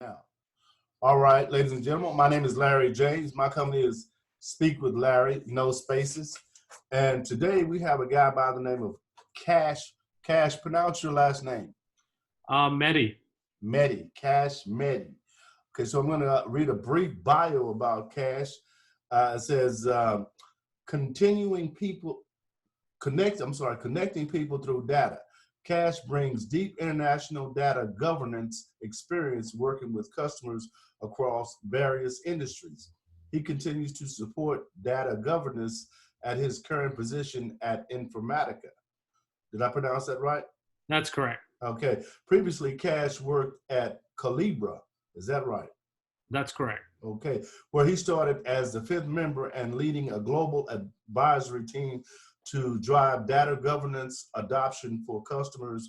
Now, all right, ladies and gentlemen, my name is Larry James. My company is Speak with Larry, no spaces. And today we have a guy by the name of Kash. Kash, pronounce your last name. Mehdi. Mehdi, Kash Mehdi. Okay, so I'm going to read a brief bio about Kash. It says, connecting people through data. Kash brings deep international data governance experience working with customers across various industries. He continues to support data governance at his current position at Informatica. Did I pronounce that right? That's correct. Okay. Previously, Kash worked at Calibra. Is that right? That's correct. Okay. Where he started as the fifth member and leading a global advisory team to drive data governance adoption for customers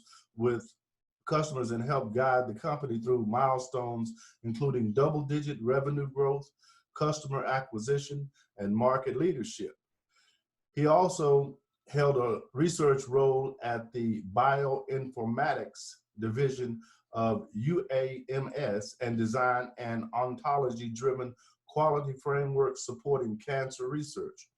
and help guide the company through milestones, including double-digit revenue growth, customer acquisition, and market leadership. He also held a research role at the bioinformatics division of UAMS and designed an ontology-driven quality framework supporting cancer research.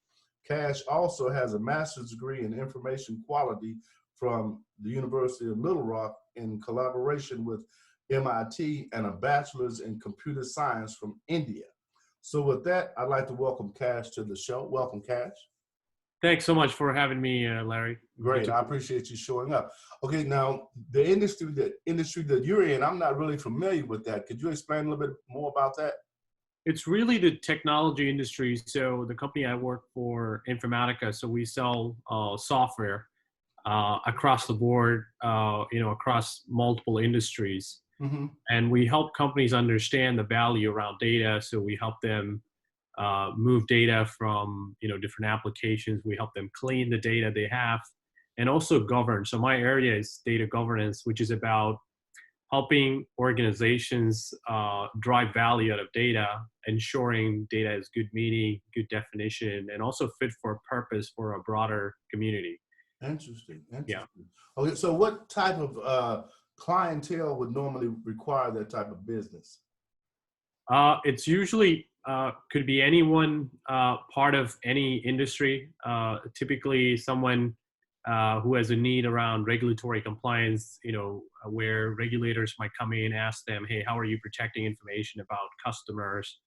Kash also has a master's degree in information quality from the University of Little Rock in collaboration with MIT and a bachelor's in computer science from India. So with that, I'd like to welcome Kash to the show. Welcome, Kash. Thanks so much for having me, Larry. Great, I appreciate you showing up. Okay, now the industry that you're in, I'm not really familiar with that. Could you explain a little bit more about that? It's really the technology industry. So the company I work for, Informatica, so we sell software across the board, across multiple industries. Mm-hmm. And we help companies understand the value around data. So we help them move data from different applications. We help them clean the data they have and also govern. So my area is data governance, which is about helping organizations drive value out of data, ensuring data is good meaning, good definition, and also fit for purpose for a broader community. Interesting. Yeah. Okay, so what type of clientele would normally require that type of business? It's usually could be anyone part of any industry. Typically someone who has a need around regulatory compliance, where regulators might come in and ask them, hey, how are you protecting information about customers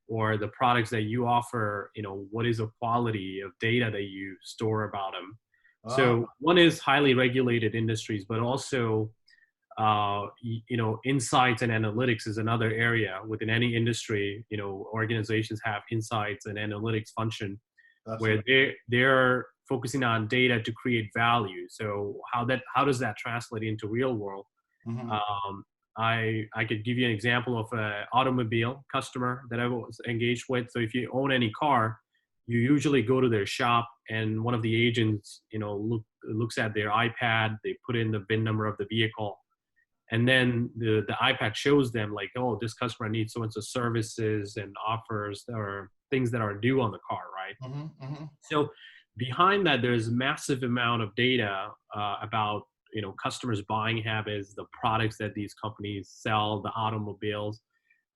or the products that you offer? What is the quality of data that you store about them? So one is highly regulated industries, but also, insights and analytics is another area within any industry. Organizations have insights and analytics function. That's where right. They're focusing on data to create value. So how does that translate into real world? Mm-hmm. I could give you an example of an automobile customer that I was engaged with. So if you own any car, you usually go to their shop and one of the agents, looks at their iPad, they put in the VIN number of the vehicle. And then the iPad shows them like, oh, this customer needs so-and-so services and offers or things that are due on the car, right? Mm-hmm, mm-hmm. So behind that, there's a massive amount of data about, customers' buying habits, the products that these companies sell, the automobiles.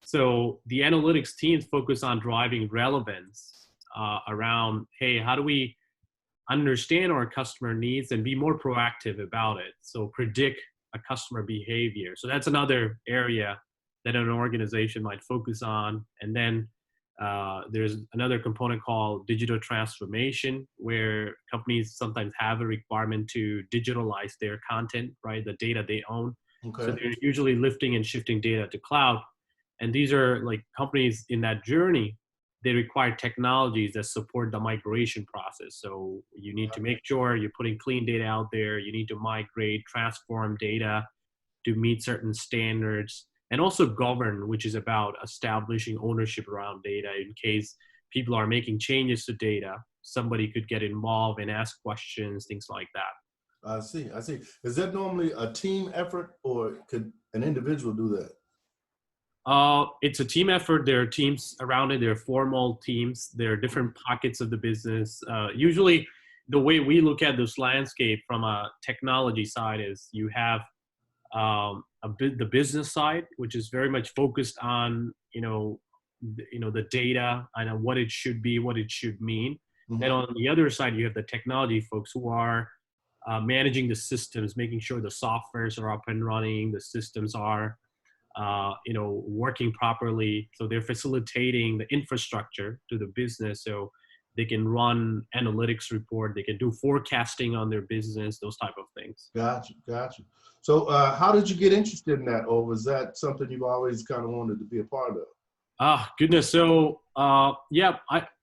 So the analytics teams focus on driving relevance around, hey, how do we understand our customer needs and be more proactive about it? So predict a customer behavior. So that's another area that an organization might focus on. And then there's another component called digital transformation, where companies sometimes have a requirement to digitalize their content, right? The data they own. Okay. So they're usually lifting and shifting data to cloud. And these are like companies in that journey, they require technologies that support the migration process. So you need to make sure you're putting clean data out there. You need to migrate, transform data to meet certain standards, and also govern, which is about establishing ownership around data in case people are making changes to data. Somebody could get involved and ask questions, things like that. I see. Is that normally a team effort or could an individual do that? It's a team effort. There are teams around it. There are formal teams. There are different pockets of the business. Usually the way we look at this landscape from a technology side is you have a the business side, which is very much focused on, the data and what it should be, what it should mean. Then Mm-hmm. on the other side, you have the technology folks who are managing the systems, making sure the softwares are up and running, the systems are, working properly. So they're facilitating the infrastructure to the business so they can run analytics report, they can do forecasting on their business, those type of things. Gotcha, gotcha. So how did you get interested in that, or was that something you've always kind of wanted to be a part of? Ah, goodness. So, yeah,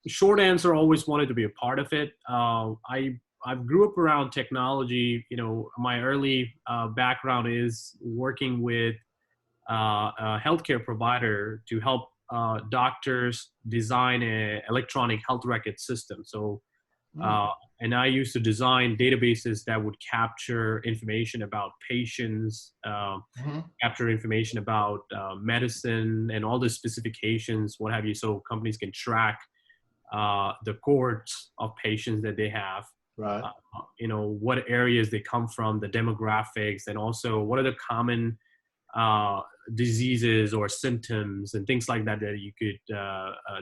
short answer, always wanted to be a part of it. I grew up around technology. My early background is working with a healthcare provider to help doctors design a electronic health record system. So, Mm. uh, and I used to design databases that would capture information about patients, Mm-hmm. capture information about medicine and all the specifications, what have you, so companies can track the cohorts of patients that they have, Right. what areas they come from, the demographics, and also what are the common uh, diseases or symptoms and things like that that you could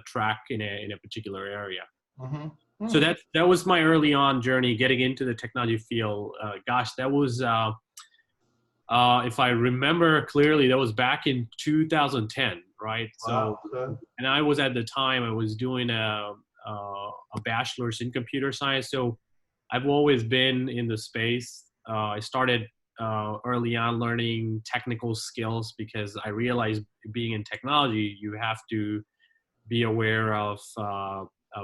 track in a particular area. Mm-hmm. So Mm. that was my early on journey getting into the technology field. Gosh, that was if I remember clearly, that was back in 2010, right? So, Wow. Okay. and I was at the time I was doing a bachelor's in computer science. So I've always been in the space. I started early on learning technical skills because I realized being in technology, you have to be aware of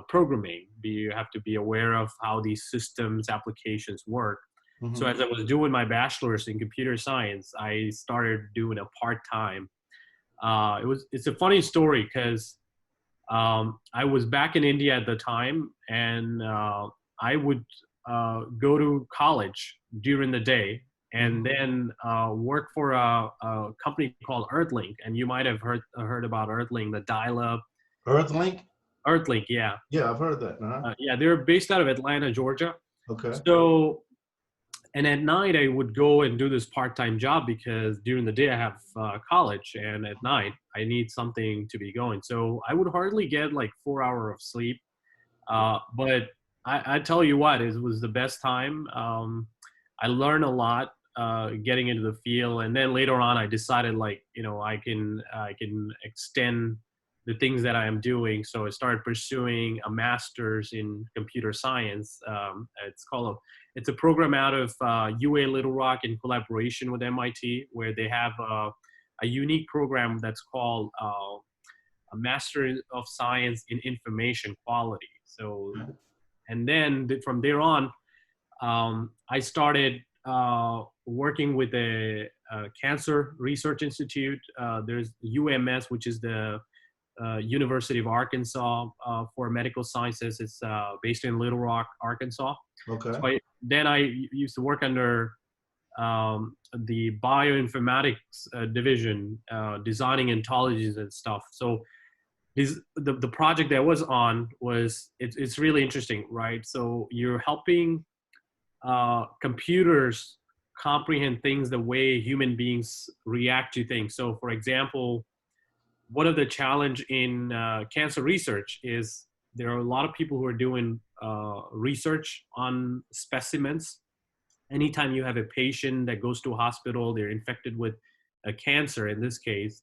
programming. You have to be aware of how these systems applications work. So Mm-hmm. as I was doing my bachelor's in computer science, I started doing a part-time. It's a funny story because I was back in India at the time, and I would go to college during the day Mm-hmm. and then work for a company called Earthlink. And you might have heard about Earthlink, the dial-up. Earthlink? Earthlink, yeah. Yeah, I've heard that. Uh-huh. Yeah, they're based out of Atlanta, Georgia. Okay. So, and at night I would go and do this part-time job because during the day I have college, and at night I need something to be going. So I would hardly get like 4 hours of sleep. But I tell you what, it was the best time. I learned a lot getting into the field, and then later on, I decided like I can extend the things that I am doing. So I started pursuing a master's in computer science. It's a program out of UA Little Rock in collaboration with MIT, where they have a unique program that's called a Master of Science in Information Quality. So, and then from there on, I started working with a cancer research institute. There's UMS, which is the University of Arkansas for medical sciences. It's based in Little Rock, Arkansas. Okay. So then I used to work under the bioinformatics division, designing ontologies and stuff. So the project that I was on was it's really interesting, right? So you're helping computers comprehend things the way human beings react to things. So, for example, one of the challenge in cancer research is there are a lot of people who are doing research on specimens. Anytime you have a patient that goes to a hospital, they're infected with a cancer. In this case,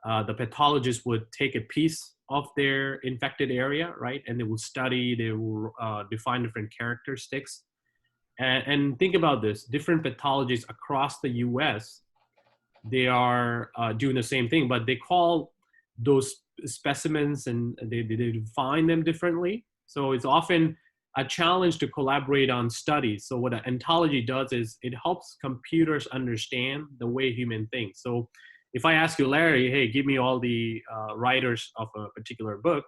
the pathologist would take a piece of their infected area, right, and they will study, they will define different characteristics. And think about this: different pathologies across the U.S. they are doing the same thing, but they call those specimens and they define them differently. So it's often a challenge to collaborate on studies. So what an ontology does is it helps computers understand the way human thinks. So if I ask you, Larry, hey, give me all the writers of a particular book,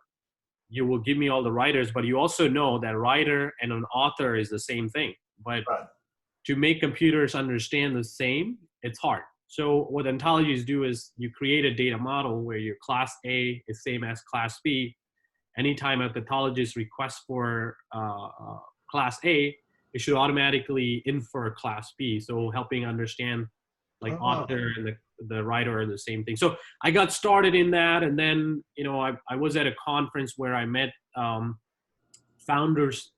you will give me all the writers, but you also know that writer and an author is the same thing. But Right. to make computers understand the same, it's hard. So what ontologies do is you create a data model where your class A is same as class B. Anytime a pathologist requests for class A, it should automatically infer class B. So helping understand like Oh, author and the the writer are the same thing. So I got started in that, and then I was at a conference where I met founders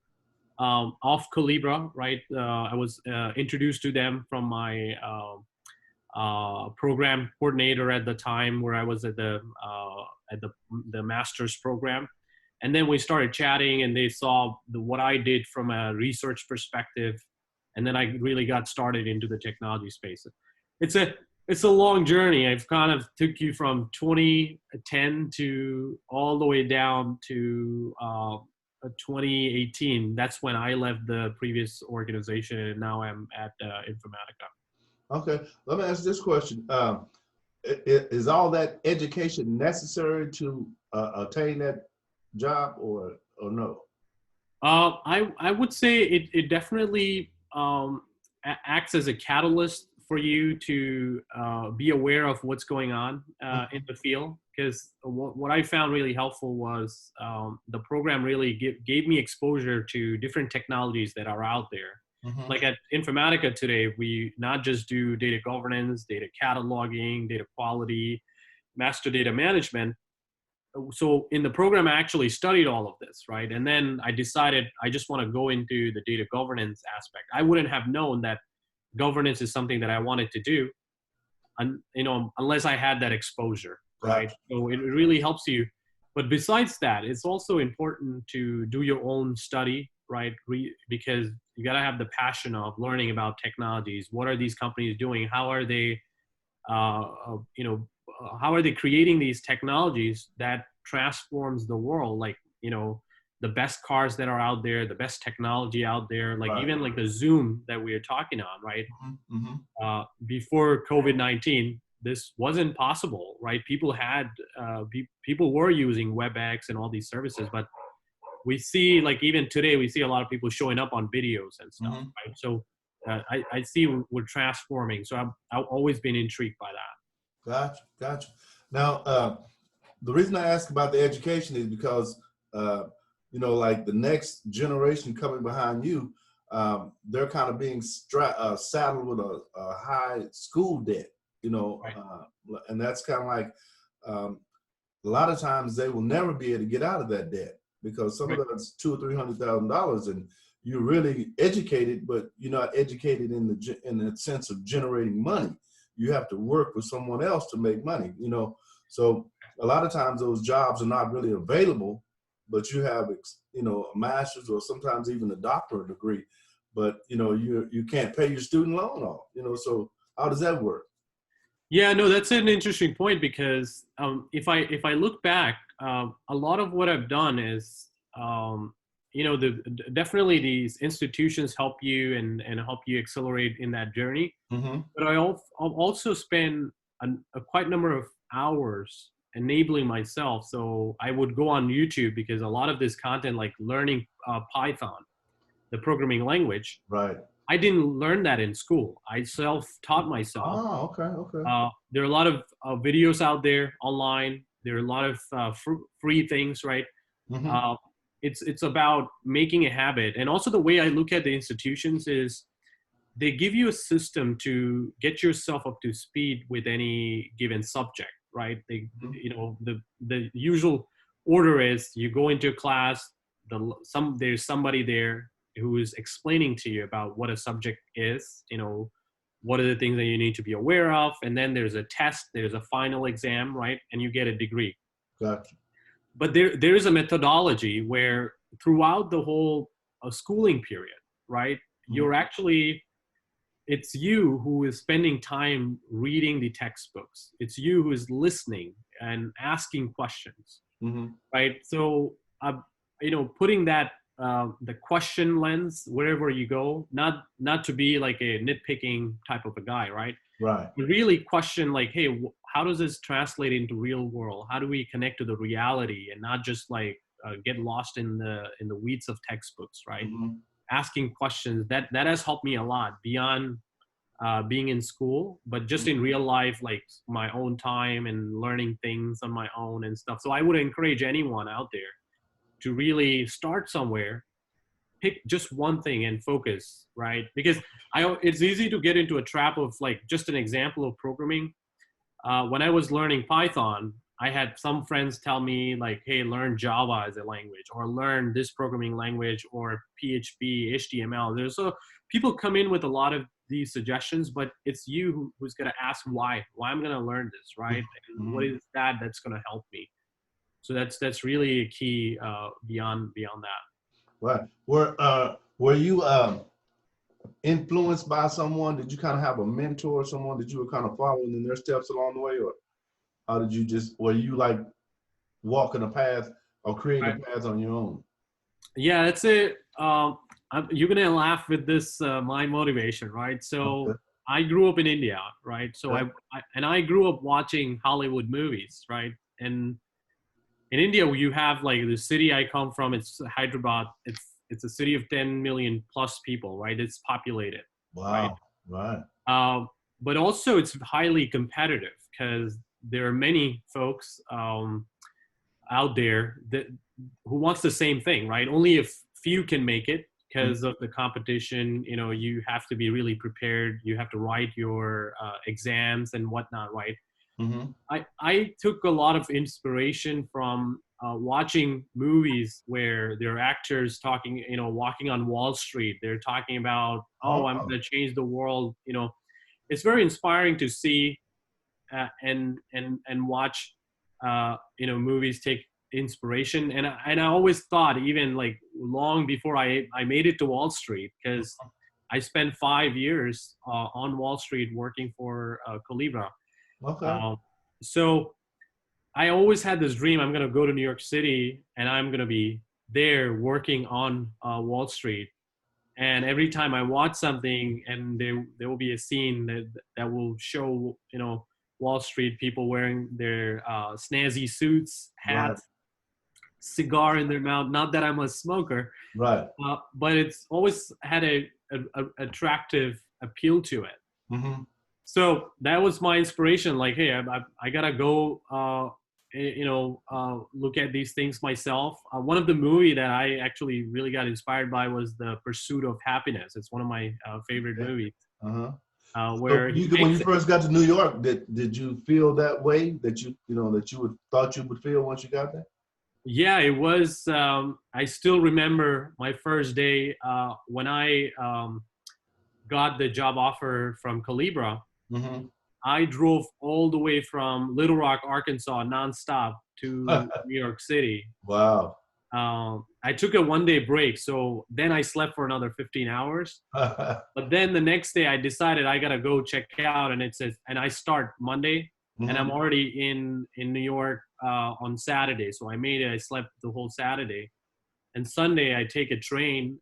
of Calibra, right? I was introduced to them from my program coordinator at the time, where I was at the master's program, and then we started chatting, and they saw what I did from a research perspective, and then I really got started into the technology space. It's a long journey. I've kind of took you from 2010 to all the way down to 2018. That's when I left the previous organization, and now I'm at Informatica. Okay, let me ask this question. Is all that education necessary to attain that job, or no? I would say it definitely acts as a catalyst for you to be aware of what's going on in the field. Because what I found really helpful was the program really gave me exposure to different technologies that are out there. Mm-hmm. Like at Informatica today, we not just do data governance, data cataloging, data quality, master data management. So in the program, I actually studied all of this, right? And then I decided I just want to go into the data governance aspect. I wouldn't have known that governance is something that I wanted to do, unless I had that exposure, right? So it really helps you. But besides that, it's also important to do your own study, right? Because you got to have the passion of learning about technologies. What are these companies doing? How are they, how are they creating these technologies that transforms the world? Like, the best cars that are out there, the best technology out there, like even like the Zoom that we are talking on, right? Mm-hmm. Before COVID-19, this wasn't possible, right? People were using WebEx and all these services, but we see, like even today, we see a lot of people showing up on videos and stuff, Mm-hmm. right? So I see we're transforming. So I've always been intrigued by that. Gotcha. Now, the reason I ask about the education is because, like the next generation coming behind you, they're kind of being saddled with a high school debt, Right. And that's kind of like, a lot of times they will never be able to get out of that debt, because some of that's $200,000 or $300,000, and you're really educated, but you're not educated in the sense of generating money. You have to work with someone else to make money, So a lot of times those jobs are not really available, but you have, a master's or sometimes even a doctorate degree, but you can't pay your student loan off, So how does that work? Yeah, no, that's an interesting point, because if I look back, a lot of what I've done is, definitely these institutions help you and help you accelerate in that journey. Mm-hmm. But I'll also spend a quite number of hours enabling myself. So I would go on YouTube, because a lot of this content, like learning Python, the programming language, Right. I didn't learn that in school. I self-taught myself. Oh, okay. There are a lot of videos out there online. There are a lot of free things, right? Mm-hmm. It's about making a habit. And also the way I look at the institutions is they give you a system to get yourself up to speed with any given subject, right? The usual order is you go into a class, there's somebody there who is explaining to you about what a subject is, what are the things that you need to be aware of, and then there's a test, there's a final exam, right? And you get a degree. Gotcha. But there is a methodology where throughout the whole schooling period, right, Mm-hmm. you're actually, it's you who is spending time reading the textbooks. It's you who is listening and asking questions, Mm-hmm. right? So, putting that the question lens wherever you go, not to be like a nitpicking type of a guy, right? Right. You really question, like, hey, how does this translate into real world? How do we connect to the reality and not just like get lost in the weeds of textbooks, right? Mm-hmm. Asking questions, that has helped me a lot beyond being in school, but just in real life, like my own time and learning things on my own and stuff. So I would encourage anyone out there to really start somewhere, pick just one thing and focus, right? Because it's easy to get into a trap of, like, just an example of programming. when I was learning Python, I had some friends tell me like, hey, learn Java as a language, or learn this programming language, or PHP, HTML. There's people come in with a lot of these suggestions, but it's you who's going to ask why I'm going to learn this, right? And what Mhm. is that that's going to help me? So that's really a key beyond that. Right. Were you influenced by someone? Did you kind of have a mentor, someone that you were kind of following in their steps along the way, or how did you just, were you like walking a path or creating Right. a path on your own? Yeah, it's a. You're gonna laugh with this my motivation, right? So Okay. I grew up in India, right? So Okay. I grew up watching Hollywood movies, right? And in India, you have like the city I come from. It's Hyderabad. It's a city of 10 million plus people, right? It's populated, right? Wow. Right. But also it's highly competitive because there are many folks out there that who wants the same thing, right? Only a few can make it because of the competition. You know, you have to be really prepared. You have to write your exams and whatnot, right? Mm-hmm. I took a lot of inspiration from watching movies where there are actors talking, you know, walking on Wall Street. They're talking about, oh, I'm Oh, going to change the world. You know, it's very inspiring to see and watch you know, movies take inspiration. And I always thought, even like long before I made it to Wall Street, because I spent 5 years on Wall Street working for Calibra. okay. Um, so I always had this dream: I'm going to go to New York City and I'm going to be there working on Wall Street. And every time I watch something, and there will be a scene that will show, you know, Wall Street people wearing their snazzy suits, Right. hats, cigar in their mouth. Not that I'm a smoker, Right. but it's always had a attractive appeal to it. Mm-hmm. So that was my inspiration. Like, hey, I gotta go, you know, look at these things myself. One of the movie that I actually really got inspired by was The Pursuit of Happiness. It's one of my favorite Okay. movies, Uh-huh. So where he when you makes it. first got to New York, did you feel that way that you know that you would thought you would feel once you got there? Yeah, it was. I still remember my first day when I got the job offer from Calibra. Mm-hmm. I drove all the way from Little Rock, Arkansas, nonstop to New York City. Wow. I took a 1 day break, so then I slept for another 15 hours. But then the next day, I decided I gotta go check out, and it says, and I start Monday, and I'm Mm-hmm. already in New York on Saturday. So I made it. I slept the whole Saturday, and Sunday I take a train.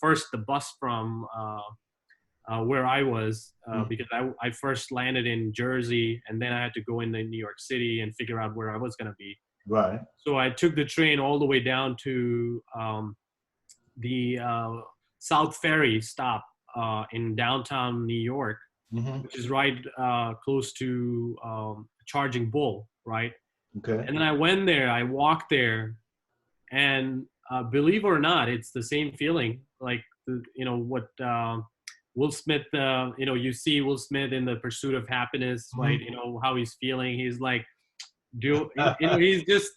First, the bus from where I was, because I first landed in Jersey, and then I had to go into New York City and figure out where I was going to be. Right. So I took the train all the way down to the South Ferry stop in downtown New York, Mm-hmm. which is right close to Charging Bull, right? Okay. And then I went there, I walked there, and believe it or not, it's the same feeling. Like, you know what Will Smith, you know, you see Will Smith in The Pursuit of Happiness, right? Mm-hmm. You know how he's feeling. He's like, you know, he's just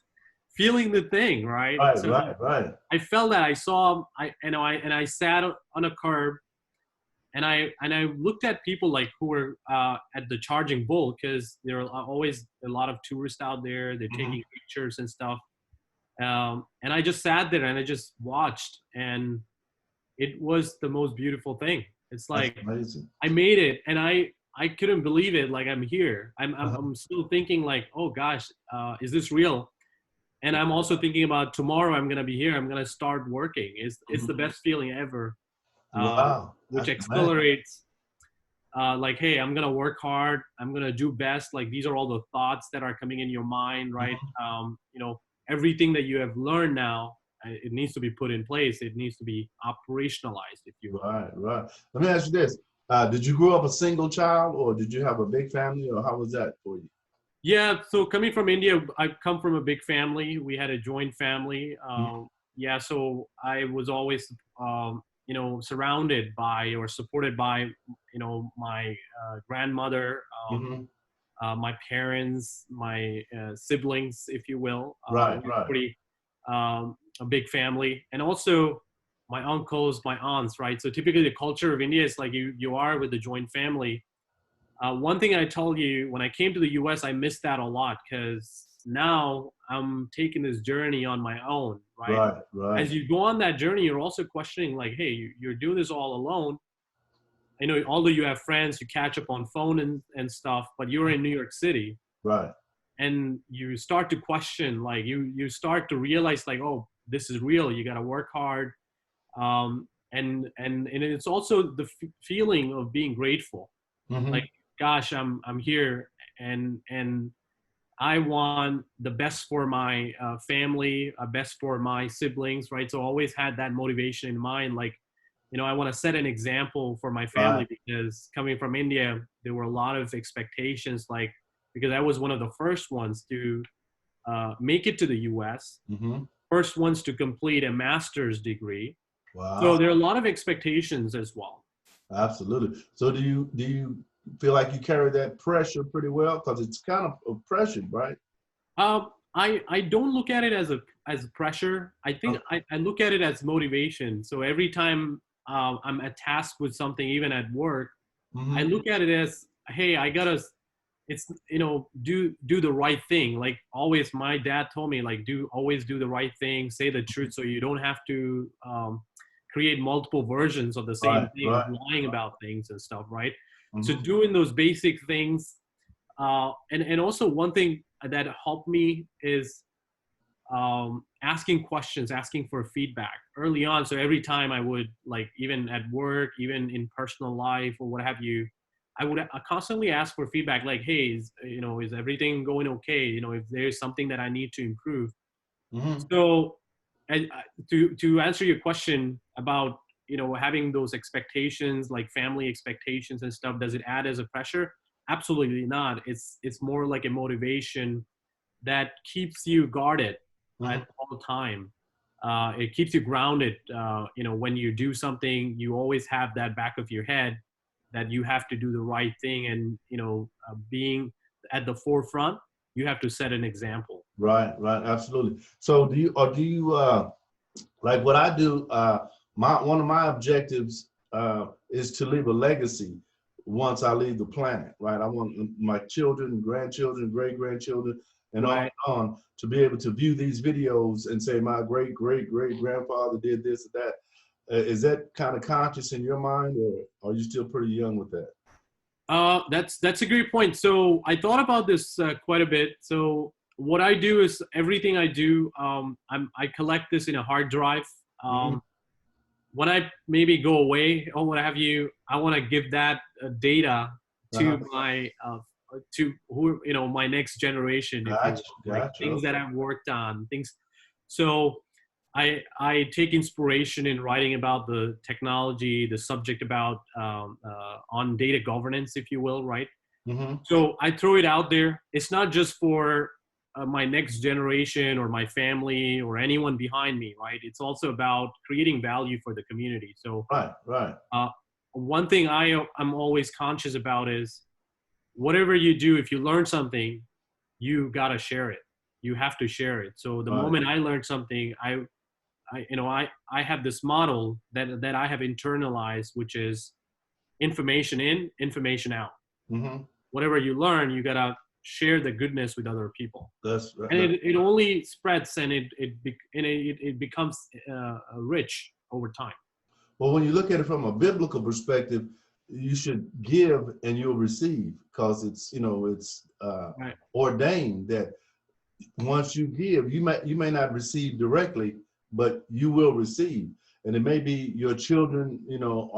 feeling the thing, right? Right. So Right. Right. I felt that. I saw, I you know, I sat on a curb, and I looked at people like who were at the Charging Bull, because there are always a lot of tourists out there. They're Mm-hmm. taking pictures and stuff. And I just sat there and I just watched, and it was the most beautiful thing. It's That's like amazing. I made it, and I couldn't believe it. Like, I'm here. Uh-huh. I'm still thinking like, oh gosh, is this real? And I'm also thinking about tomorrow. I'm gonna be here. I'm gonna start working. It's the Mhm. best feeling ever, Wow. which That's amazing. accelerates. Like, hey, I'm gonna work hard. I'm gonna do best. Like, these are all the thoughts that are coming in your mind, right? Mhm. You know, everything that you have learned now, it needs to be put in place. It needs to be operationalized, if you will. Right. Right. Let me ask you this: did you grow up a single child, or did you have a big family, or how was that for you? Yeah. So coming from India, I come from a big family. We had a joint family. Yeah. So I was always, you know, surrounded by or supported by, you know, my grandmother. Mm-hmm. my parents, my siblings, if you will. Right, We're right, pretty a big family, and also my uncles, my aunts, right? So typically the culture of India is like you are with the joint family. One thing I told you, when I came to the US, I missed that a lot because now I'm taking this journey on my own, right? right, right, As you go on that journey, you're also questioning, like, hey, you're doing this all alone. I know, although you have friends, you catch up on phone and stuff, but you're in New York City, right. and you start to question, like, you start to realize, like, oh, this is real. You got to work hard. And it's also the feeling of being grateful, like, Mm-hmm. gosh, I'm here, and I want the best for my family, best for my siblings, right? So I always had that motivation in mind, like, I want to set an example for my Right. family, because coming from India, there were a lot of expectations, like, because I was one of the first ones to make it to the US, Mm-hmm. first ones to complete a master's degree. Wow. So there are a lot of expectations as well. Absolutely. So do you feel like you carry that pressure pretty well? Because it's kind of a pressure, right? I don't look at it as pressure. I think I look at it as motivation. So every time I'm tasked with something, even at work, I Mm-hmm. look at it as, hey, I gotta, it's, do the right thing. Like, always, my dad told me, like, always do the right thing, say the truth, so you don't have to create multiple versions of the same Right, thing, right. lying about things and stuff, right? So Mm-hmm. doing those basic things, and also one thing that helped me is asking questions, asking for feedback early on. So every time I would, like, even at work, even in personal life or what have you, I would constantly ask for feedback, like, hey, is everything going okay? If there's something that I need to improve. Mm-hmm. So, to answer your question about, having those expectations, like family expectations and stuff, does it add as a pressure? Absolutely not. It's more like a motivation that keeps you guarded Mm-hmm. at all time. It keeps you grounded. When you do something, you always have that back of your head that you have to do the right thing, and being at the forefront, you have to set an example. Right, right, absolutely. So do you like what I do? My one of my objectives is to leave a legacy once I leave the planet. Right, I want my children, grandchildren, great grandchildren, Right. and on to be able to view these videos and say my great great great grandfather did this or that. Is that kind of conscious in your mind, or are you still pretty young with that? That's a great point. So I thought about this quite a bit. So what I do is, everything I do, I collect this in a hard drive. Mm-hmm. When I maybe go away or what have you, I want to give that data Uh-huh. to my my next generation, if you Gotcha, will, like gotcha. things Okay. that I've worked on, things. So I take inspiration in writing about the technology, the subject about on data governance, if you will, right? Mm-hmm. So I throw it out there. It's not just for my next generation or my family or anyone behind me, right? It's also about creating value for the community. So Right, right. uh, one thing I'm always conscious about is, whatever you do, if you learn something, you gotta share it. You have to share it. So the Right. moment I learn something, I have this model that I have internalized, which is information in, information out. Mm-hmm. Whatever you learn, you gotta share the goodness with other people, That's right. and it only spreads, and it becomes rich over time. Well, when you look at it from a biblical perspective, you should give and you'll receive, because it's Right. ordained that once you give, you may not receive directly, but you will receive. And it may be your children,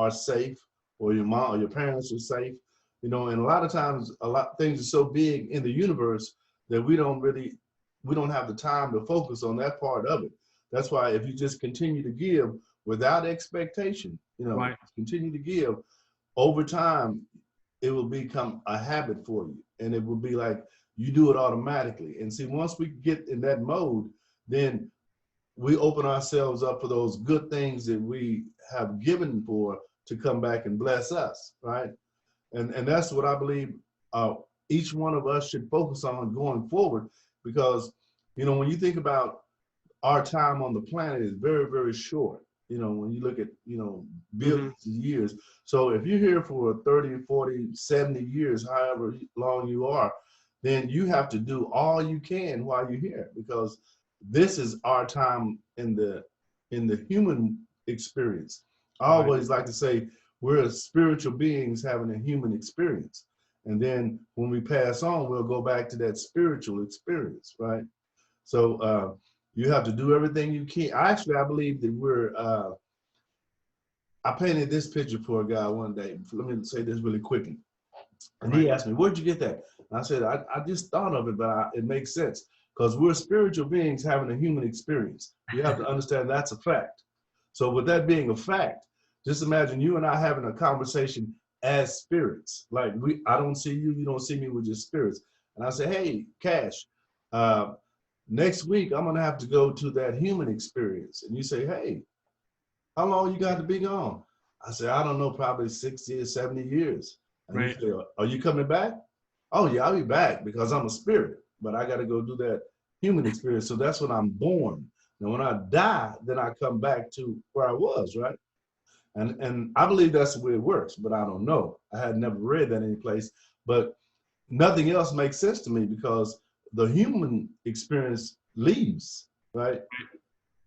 are safe, or your mom or your parents are safe, and a lot of times a lot things are so big in the universe that we don't have the time to focus on that part of it. That's why if you just continue to give without expectation, Right. continue to give over time, it will become a habit for you, and it will be like you do it automatically. And see, once we get in that mode, then we open ourselves up for those good things that we have given for to come back and bless us, right? And that's what I believe. each one of us should focus on going forward, because, you know, when you think about our time on the planet is very, very short. You know, when you look at, you know, billions of years. So if you're here for 30, 40, 70 years, however long you are, then you have to do all you can while you're here, because this is our time in the human experience. I Right. always like to say we're spiritual beings having a human experience. And then when we pass on, we'll go back to that spiritual experience, right? So you have to do everything you can. Actually, I believe that I painted this picture for a guy one day. Let me say this really quickly. And he Right. asked me, where'd you get that? And I said, I just thought of it, but it makes sense, because we're spiritual beings having a human experience. You have to understand that's a fact. So with that being a fact, just imagine you and I having a conversation as spirits. Like I don't see you, you don't see me, we're just spirits. And I say, hey, Cash, next week I'm gonna have to go to that human experience. And you say, hey, how long you got to be gone? I say, I don't know, probably 60 or 70 years. And you Right. say, are you coming back? Oh yeah, I'll be back, because I'm a spirit, but I got to go do that human experience. So that's when I'm born. And when I die, then I come back to where I was, right? And I believe that's the way it works, but I don't know. I had never read that anyplace, but nothing else makes sense to me, because the human experience leaves, right?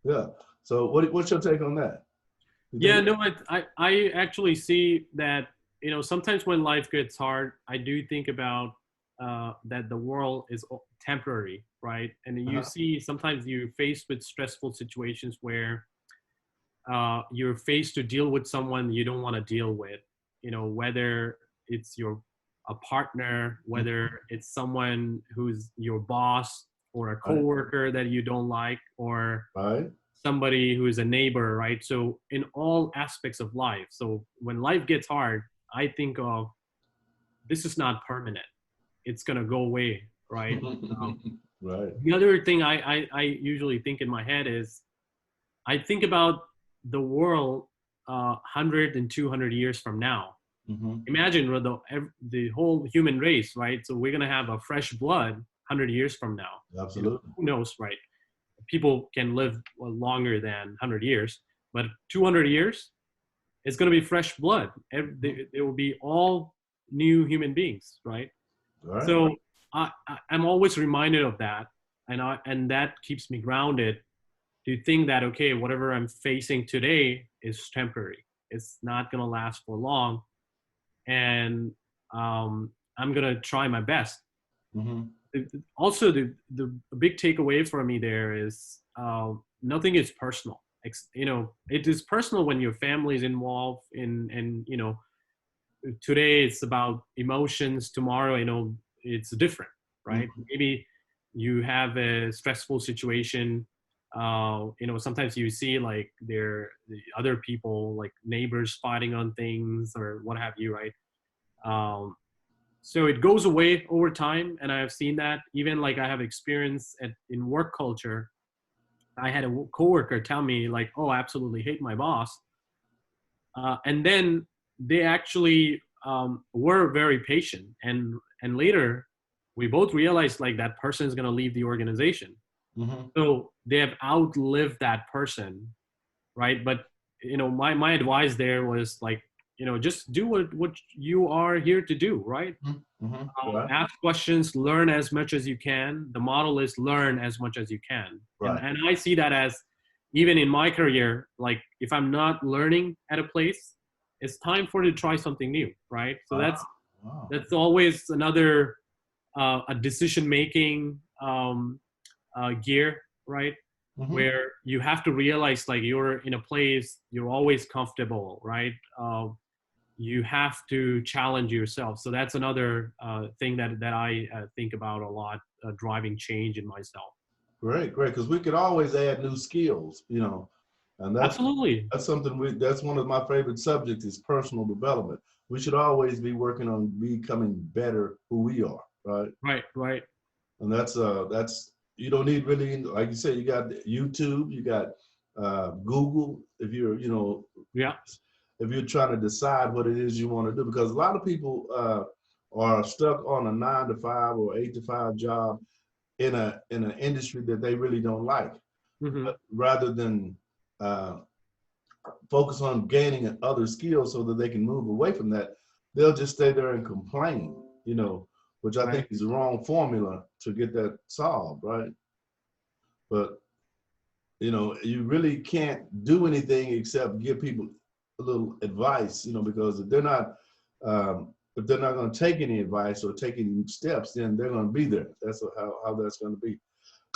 Yeah. So what's your take on that? You Yeah, think? no, I actually see that, you know, sometimes when life gets hard, I do think about that the world is temporary, right? And you Uh-huh. see sometimes you're faced with stressful situations where you're faced to deal with someone you don't want to deal with, you know, whether it's a partner, whether it's someone who's your boss, or a Right. coworker that you don't like, or Right. somebody who is a neighbor, right? So in all aspects of life. So when life gets hard, I think of, this is not permanent. It's gonna go away, right? Um, Right. the other thing I usually think in my head is, I think about the world 100 and 200 years from now. Mm-hmm. Imagine the whole human race, right? So we're gonna have a fresh blood 100 years from now. You know, Absolutely. who knows, right? People can live longer than 100 years, but 200 years, it's going to be fresh blood. There will be all new human beings, right? Right. So I'm always reminded of that, and that keeps me grounded to think that, okay, whatever I'm facing today is temporary. It's not going to last for long, and I'm going to try my best. Mm-hmm. Also, the big takeaway for me there is, nothing is personal. You know, it is personal when your family is involved in, and you know, today it's about emotions, tomorrow, you know, it's different, right? Mm-hmm. Maybe you have a stressful situation. You know, sometimes you see like the other people, like neighbors fighting on things or what have you, right? um, so it goes away over time, and I have seen that. Even like I have experience in work culture. I had a coworker tell me like, oh, I absolutely hate my boss, and then they actually were very patient, and later we both realized like that person is going to leave the organization. Mm-hmm. So they have outlived that person, right? But you know, my advice there was like, you know, just do what you are here to do, right? Mm-hmm. Right. Ask questions, learn as much as you can. The model is learn as much as you can. Right. And I see that as, even in my career, like if I'm not learning at a place, it's time for to try something new, right? So Wow. Wow. that's always another a decision making gear, right? Mm-hmm. Where you have to realize like you're in a place you're always comfortable, right? You have to challenge yourself. So that's another thing that I think about a lot, driving change in myself. Great, great. Because we could always add new skills, you know, and Absolutely. that's something that's one of my favorite subjects is personal development. We should always be working on becoming better who we are, right? Right, right. And that's you don't need really, like you said, you got YouTube, you got Google, if you're, you know, Yeah. if you're trying to decide what it is you want to do, because a lot of people are stuck on a 9 to 5 or 8 to 5 job in an industry that they really don't like. Mm-hmm. But rather than focus on gaining other skills so that they can move away from that, they'll just stay there and complain, which I think is the wrong formula to get that solved, right? But you really can't do anything except give people a little advice, because if they're not going to take any advice or take any steps, then they're going to be there. That's how that's going to be.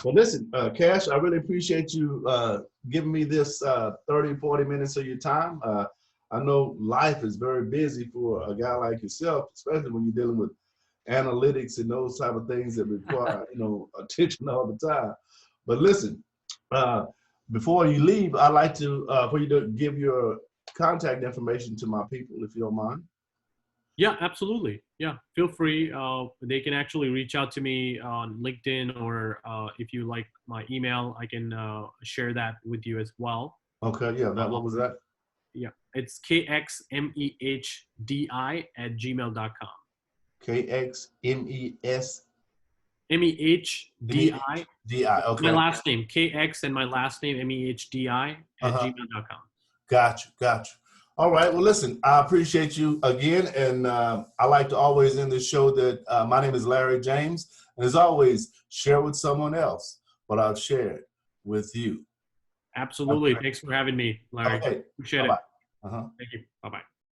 Well, listen, Kash, I really appreciate you giving me this 30, 40 minutes of your time. I know life is very busy for a guy like yourself, especially when you're dealing with analytics and those type of things that require, attention all the time. But listen, before you leave, I'd like to for you to give your contact information to my people, if you don't mind. Yeah, absolutely. Yeah, feel free. They can actually reach out to me on LinkedIn, or if you like my email, I can share that with you as well. Okay, yeah, what was that? Yeah, it's kxmehdi@gmail.com. KXMES MEHDI. DI. Okay. My last name, KX, and my last name, MEHDI @gmail.com. Gotcha. All right. Well, listen, I appreciate you again. And I like to always end this show that my name is Larry James. And as always, share with someone else what I've shared with you. Absolutely. Thanks for having me, Larry. Okay. Appreciate Bye-bye. it. Thank you. Bye-bye.